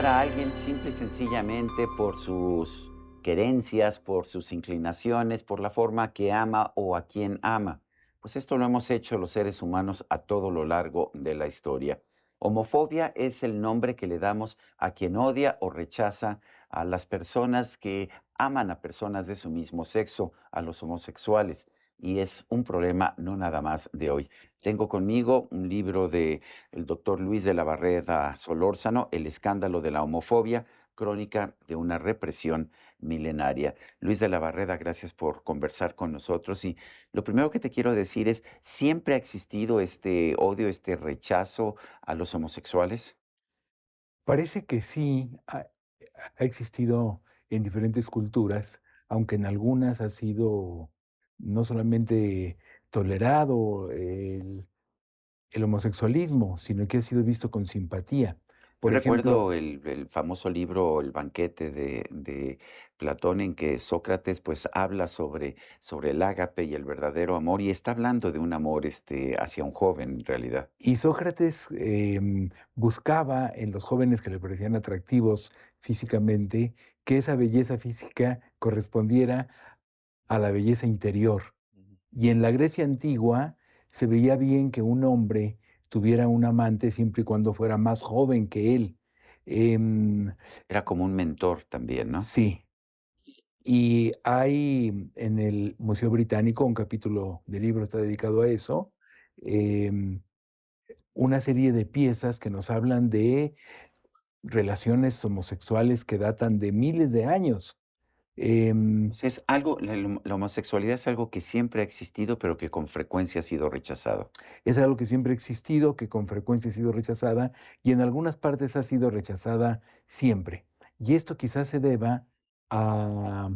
odiar a alguien simple y sencillamente por sus querencias, por sus inclinaciones, por la forma que ama o a quien ama. Pues esto lo hemos hecho los seres humanos a todo lo largo de la historia. Homofobia es el nombre que le damos a quien odia o rechaza a las personas que aman a personas de su mismo sexo, a los homosexuales. Y es un problema no nada más de hoy. Tengo conmigo un libro de el doctor Luis de la Barreda Solórzano, El escándalo de la homofobia, crónica de una represión milenaria. Luis de la Barreda, gracias por conversar con nosotros. Y lo primero que te quiero decir es, ¿siempre ha existido este odio, este rechazo a los homosexuales? Parece que sí, ha existido en diferentes culturas, aunque en algunas ha sido no solamente tolerado el homosexualismo, sino que ha sido visto con simpatía. Yo Por ejemplo, recuerdo el famoso libro El banquete de Platón, en que Sócrates pues habla sobre el ágape y el verdadero amor, y está hablando de un amor hacia un joven en realidad. y Sócrates buscaba en los jóvenes que le parecían atractivos físicamente, que esa belleza física correspondiera a la belleza interior. Ujú. Y en la Grecia antigua se veía bien que un hombre tuviera un amante siempre y cuando fuera más joven que él. Em, Era como un mentor también, ¿no? sí, y hay en el Museo Británico, un capítulo del libro está dedicado a eso, em, una serie de piezas que nos hablan de relaciones homosexuales que datan de miles de años. Em, Pues es algo, la homosexualidad es algo que siempre ha existido, pero que con frecuencia ha sido rechazado. Es algo que siempre ha existido, que con frecuencia ha sido rechazada y en algunas partes ha sido rechazada siempre. Y esto quizás se deba a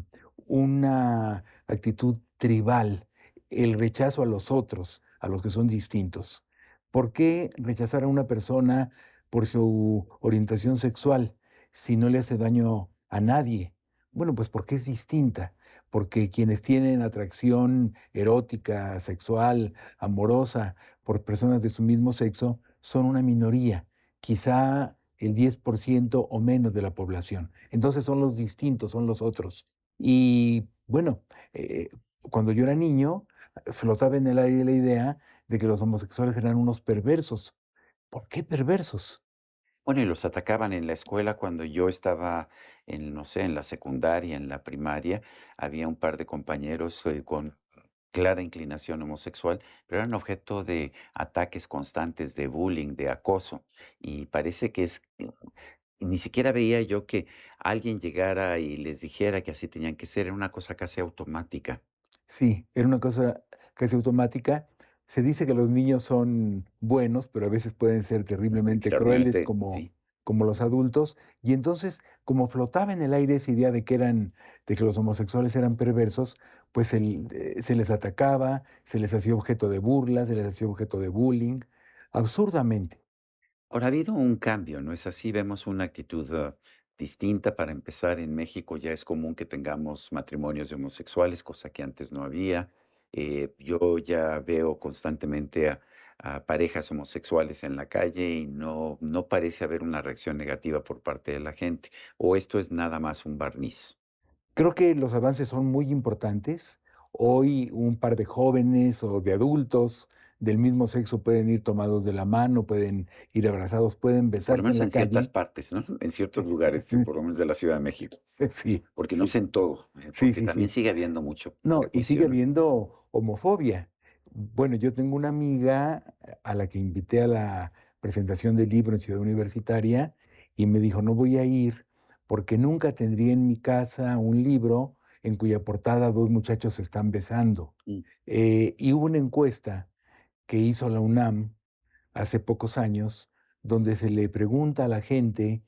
una actitud tribal, el rechazo a los otros, a los que son distintos. ¿Por qué rechazar a una persona por su orientación sexual si no le hace daño a nadie? Bueno, pues porque es distinta, porque quienes tienen atracción erótica, sexual, amorosa, por personas de su mismo sexo son una minoría, quizá el 10% o menos de la población. Entonces son los distintos, son los otros. Y bueno, cuando yo era niño, flotaba en el aire la idea de que los homosexuales eran unos perversos. ¿Por qué perversos? Bueno, y los atacaban en la escuela cuando yo estaba en, no sé, en la secundaria, en la primaria. Había un par de compañeros con clara inclinación homosexual, pero eran objeto de ataques constantes, de bullying, de acoso. Y parece que ni siquiera veía yo que alguien llegara y les dijera que así tenían que ser, era una cosa casi automática. Sí, era una cosa casi automática. Se dice que los niños son buenos, pero a veces pueden ser terriblemente crueles Extraordinariamente, como, sí. como los adultos. Y entonces, como flotaba en el aire esa idea de que los homosexuales eran perversos, pues se les atacaba, se les hacía objeto de burla, se les hacía objeto de bullying, absurdamente. Ahora, ha habido un cambio, ¿no es así? Vemos una actitud distinta. Para empezar, en México ya es común que tengamos matrimonios de homosexuales, cosa que antes no había. Yo ya veo constantemente a parejas homosexuales en la calle y no parece haber una reacción negativa por parte de la gente. ¿O esto es nada más un barniz? Creo que los avances son muy importantes. Hoy un par de jóvenes o de adultos del mismo sexo pueden ir tomados de la mano, pueden ir abrazados, pueden Por lo besarse en menos la en ciertas calle. partes, ¿no? En ciertos lugares, por lo menos de la Ciudad de México. Sí, Porque no sí, sé en todo, sí, porque sí, también sí. sigue habiendo mucho No, y prejuicio, sigue ¿no? habiendo homofobia. Bueno, yo tengo una amiga a la que invité a la presentación del libro en Ciudad Universitaria y me dijo, no voy a ir porque nunca tendría en mi casa un libro en cuya portada dos muchachos se están besando. Mm. Y hubo una encuesta que hizo la UNAM hace pocos años, donde se le pregunta a la gente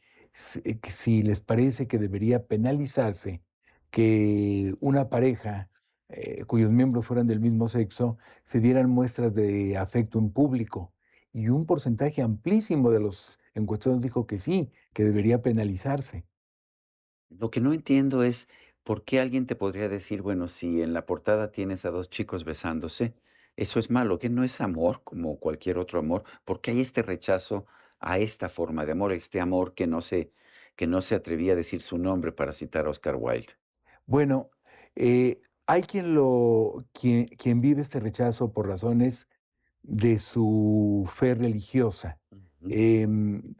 que si les parece que debería penalizarse que una pareja cuyos miembros fueran del mismo sexo se dieran muestras de afecto en público. Y un porcentaje amplísimo de los encuestados dijo que sí, que debería penalizarse. Lo que no entiendo es por qué alguien te podría decir, bueno, si en la portada tienes a 2 chicos besándose, eso es malo, que no es amor como cualquier otro amor. ¿Por qué hay este rechazo a esta forma de amor, este amor que no se atrevía a decir su nombre para citar a Oscar Wilde. Bueno, hay quien vive este rechazo por razones de su fe religiosa. Ujú. Em,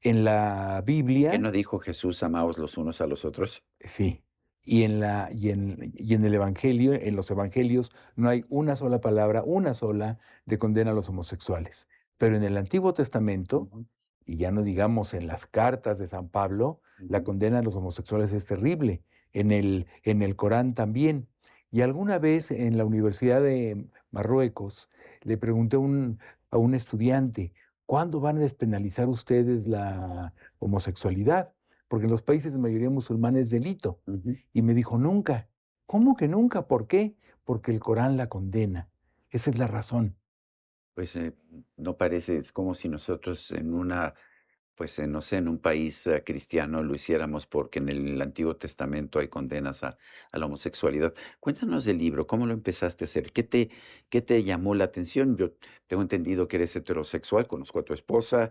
en la ¿Qué Biblia, no dijo Jesús, amaos los unos a los otros? sí, y en el evangelio, en los evangelios, no hay una sola palabra, una sola, de condena a los homosexuales. Pero en el Antiguo Testamento, Ujú, y ya no digamos en las cartas de San Pablo, la ujú, condena a los homosexuales es terrible. En el Corán también. Y alguna vez en la Universidad de Marruecos le pregunté a un estudiante, ¿cuándo van a despenalizar ustedes la homosexualidad? Porque en los países de mayoría musulmana es delito. ujú. Y me dijo, nunca. ¿Cómo que nunca? ¿Por qué? Porque el Corán la condena. Esa es la razón. Pues, no parece, es como si nosotros en una, pues, no sé, en un país, cristiano lo hiciéramos, porque en el Antiguo Testamento hay condenas a la homosexualidad. Cuéntanos del libro, ¿cómo lo empezaste a hacer? ¿Qué te llamó la atención? Yo tengo entendido que eres heterosexual, conozco a tu esposa,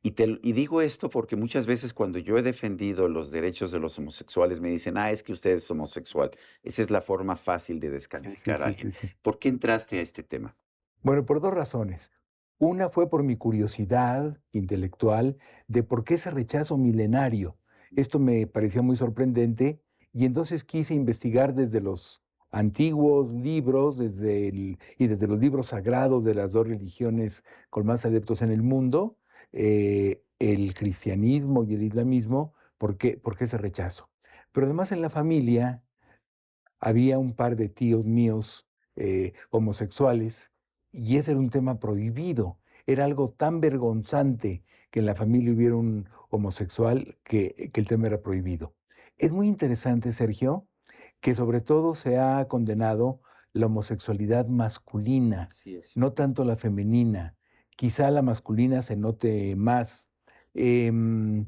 y digo esto porque muchas veces cuando yo he defendido los derechos de los homosexuales, me dicen: "Ah, es que usted es homosexual". Esa es la forma fácil de Sí, sí, descalificar a sí, alguien. sí, sí. ¿Por qué entraste a este tema? Bueno, por dos razones. Una fue por mi curiosidad intelectual de por qué ese rechazo milenario. Esto me parecía muy sorprendente y entonces quise investigar desde los antiguos libros, desde los libros sagrados de las dos religiones con más adeptos en el mundo, el cristianismo y el islamismo, por qué ese rechazo. Pero además en la familia había un par de tíos míos homosexuales y ese era un tema prohibido. Era algo tan vergonzante que en la familia hubiera un homosexual que el tema era prohibido. Es muy interesante, Sergio, que sobre todo se ha condenado la homosexualidad masculina, Así es. no tanto la femenina. Quizá la masculina se note más. Em,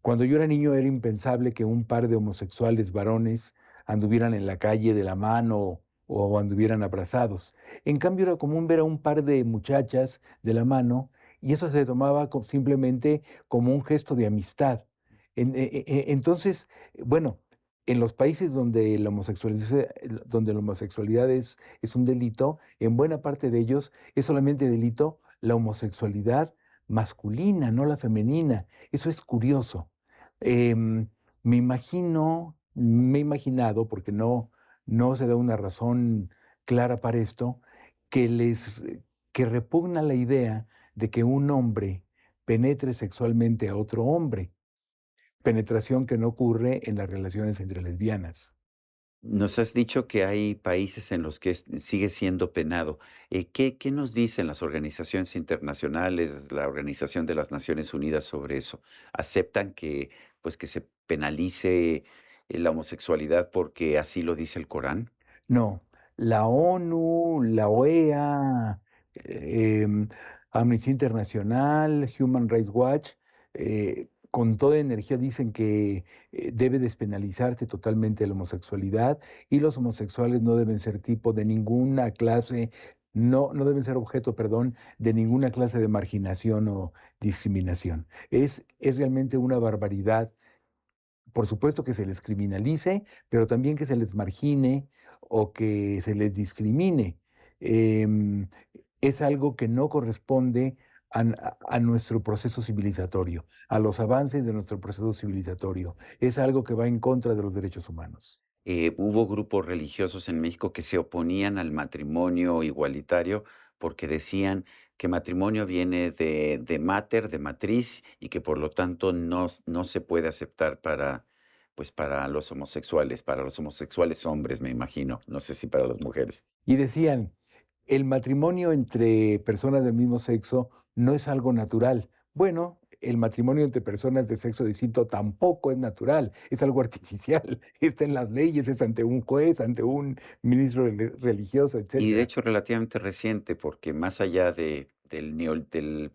Cuando yo era niño era impensable que un par de homosexuales varones anduvieran en la calle de la mano o anduvieran abrazados. En cambio, era común ver a un par de muchachas de la mano y eso se tomaba simplemente como un gesto de amistad. Entonces, bueno, en los países donde la homosexualidad es un delito, en buena parte de ellos es solamente delito la homosexualidad masculina, no la femenina. Eso es curioso. Em, me he imaginado, porque no se da una razón clara para esto, que que repugna la idea de que un hombre penetre sexualmente a otro hombre, penetración que no ocurre en las relaciones entre lesbianas. Nos has dicho que hay países en los que sigue siendo penado. ¿Qué nos dicen las organizaciones internacionales, la Organización de las Naciones Unidas sobre eso? ¿Aceptan que, pues, que se penalice la homosexualidad porque así lo dice el Corán? No, la ONU, la OEA, em, Amnistía Internacional, Human Rights Watch, con toda energía dicen que debe despenalizarse totalmente la homosexualidad y los homosexuales no deben ser tipo de ninguna clase, no deben ser objeto, perdón, de ninguna clase de marginación o discriminación. Es realmente una barbaridad, por supuesto, que se les criminalice, pero también que se les margine o que se les discrimine. Em, es algo que no corresponde a nuestro proceso civilizatorio, a los avances de nuestro proceso civilizatorio. Es algo que va en contra de los derechos humanos. Hubo grupos religiosos en México que se oponían al matrimonio igualitario porque decían que matrimonio viene de mater, de matriz, y que por lo tanto no se puede aceptar para, pues, para los homosexuales hombres, me imagino, no sé si para las mujeres. Y decían, el matrimonio entre personas del mismo sexo no es algo natural. Bueno, el matrimonio entre personas de sexo distinto tampoco es natural, es algo artificial. Está en las leyes, es ante un juez, ante un ministro religioso, Y de etcétera. hecho relativamente reciente, porque más allá del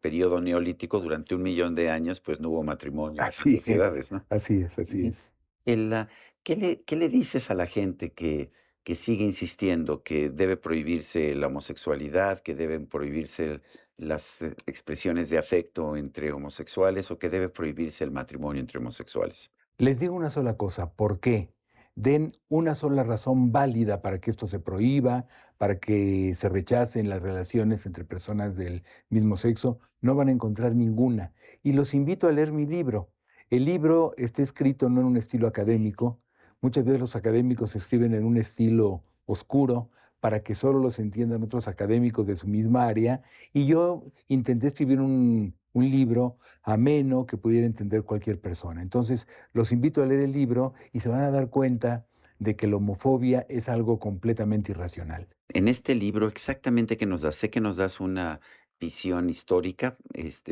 período neolítico, durante 1 millón de años, pues no hubo matrimonio en esas Así es, sociedades, ¿no? así es, así Y es. ¿qué le dices a la gente que sigue insistiendo que debe prohibirse la homosexualidad, que deben prohibirse las expresiones de afecto entre homosexuales o que debe prohibirse el matrimonio entre homosexuales? Les digo una sola cosa, ¿por qué? Den una sola razón válida para que esto se prohíba, para que se rechacen las relaciones entre personas del mismo sexo, no van a encontrar ninguna. Y los invito a leer mi libro. El libro está escrito no en un estilo académico. Muchas veces los académicos escriben en un estilo oscuro para que solo los entiendan otros académicos de su misma área. Y yo intenté escribir un libro ameno que pudiera entender cualquier persona. Entonces, los invito a leer el libro y se van a dar cuenta de que la homofobia es algo completamente irracional. En este libro, exactamente qué nos das. Sé que nos das una visión histórica,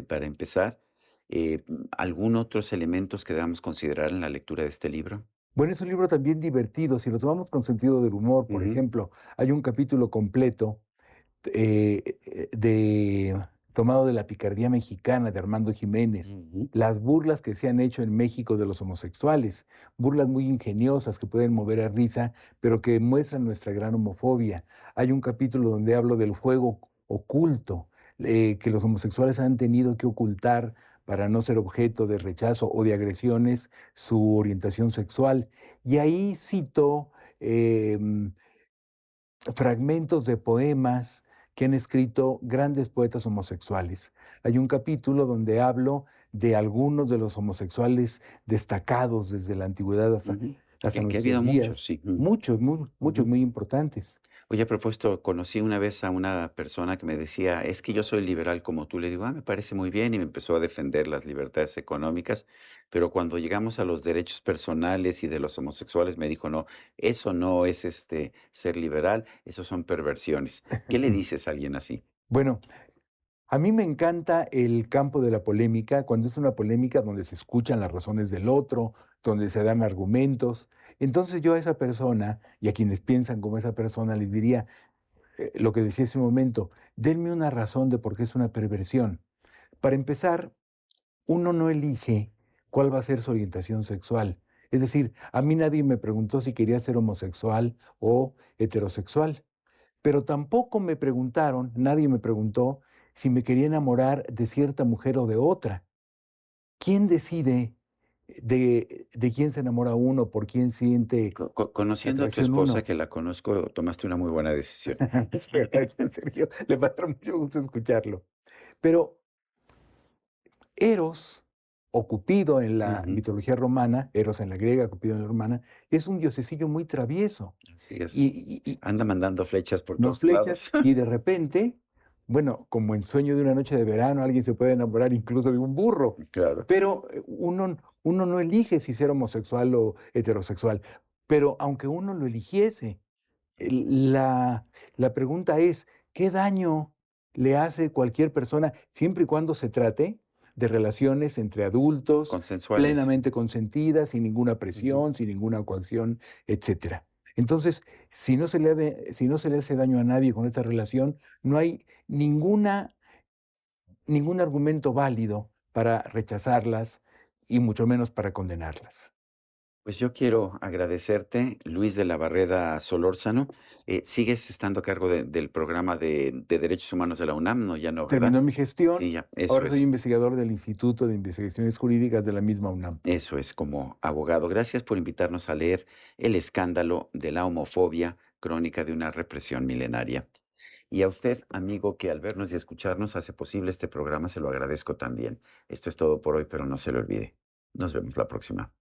para empezar. ¿Algún otros elementos que debamos considerar en la lectura de este libro? Bueno, es un libro también divertido, si lo tomamos con sentido del humor, por Ujú, ejemplo, hay un capítulo completo tomado de la picardía mexicana de Armando Jiménez, ujú, las burlas que se han hecho en México de los homosexuales, burlas muy ingeniosas que pueden mover a risa, pero que muestran nuestra gran homofobia. Hay un capítulo donde hablo del juego oculto, que los homosexuales han tenido que ocultar para no ser objeto de rechazo o de agresiones su orientación sexual. Y ahí cito em, fragmentos de poemas que han escrito grandes poetas homosexuales. Hay un capítulo donde hablo de algunos de los homosexuales destacados desde la antigüedad ujú. hasta Que ha habido nuestros muchos, días, sí. muchos Ujú. muy importantes. Oye, a propósito, conocí una vez a una persona que me decía, es que yo soy liberal como tú. Le digo, me parece muy bien, y me empezó a defender las libertades económicas, pero cuando llegamos a los derechos personales y de los homosexuales, me dijo, no, eso no es ser liberal, eso son perversiones. ¿Qué le dices a alguien así? Bueno, a mí me encanta el campo de la polémica, cuando es una polémica donde se escuchan las razones del otro, donde se dan argumentos. Entonces yo a esa persona y a quienes piensan como esa persona les diría, lo que decía hace un momento, denme una razón de por qué es una perversión. Para empezar, uno no elige cuál va a ser su orientación sexual. Es decir, a mí nadie me preguntó si quería ser homosexual o heterosexual, pero tampoco me preguntaron, nadie me preguntó si me quería enamorar de cierta mujer o de otra. ¿Quién decide de quién se enamora uno, por quién siente Conociendo a tu atracción esposa, uno? que la conozco, tomaste una muy buena decisión. Gracias, Sergio. Le va a dar mucho gusto escucharlo. Pero Eros, o Cupido en la Ujú, mitología romana, Eros en la griega, Cupido en la romana, es un diosesillo muy travieso así es. y Anda mandando flechas por nos todos flechas lados. y de repente, bueno, como en Sueño de una noche de verano, alguien se puede enamorar incluso de un burro, Claro. pero uno no elige si ser homosexual o heterosexual, pero aunque uno lo eligiese, la la pregunta es, ¿qué daño le hace cualquier persona siempre y cuando se trate de relaciones entre adultos, Consensuales. plenamente consentidas, sin ninguna Ujú. presión, sin ninguna coacción, etcétera? Entonces, si no se le hace daño a nadie con esta relación, no hay ningún argumento válido para rechazarlas y mucho menos para condenarlas. Pues yo quiero agradecerte, Luis de la Barreda Solórzano. Sigues estando a cargo del programa de Derechos Humanos de la UNAM, no, ya no, ¿verdad? Terminó mi Sí, gestión, ya, eso ahora soy es. investigador del Instituto de Investigaciones Jurídicas de la misma UNAM. Eso es, como abogado. Gracias por invitarnos a leer El escándalo de la homofobia, crónica de una represión milenaria. Y a usted, amigo, que al vernos y escucharnos hace posible este programa, se lo agradezco también. Esto es todo por hoy, pero no se lo olvide. Nos vemos la próxima.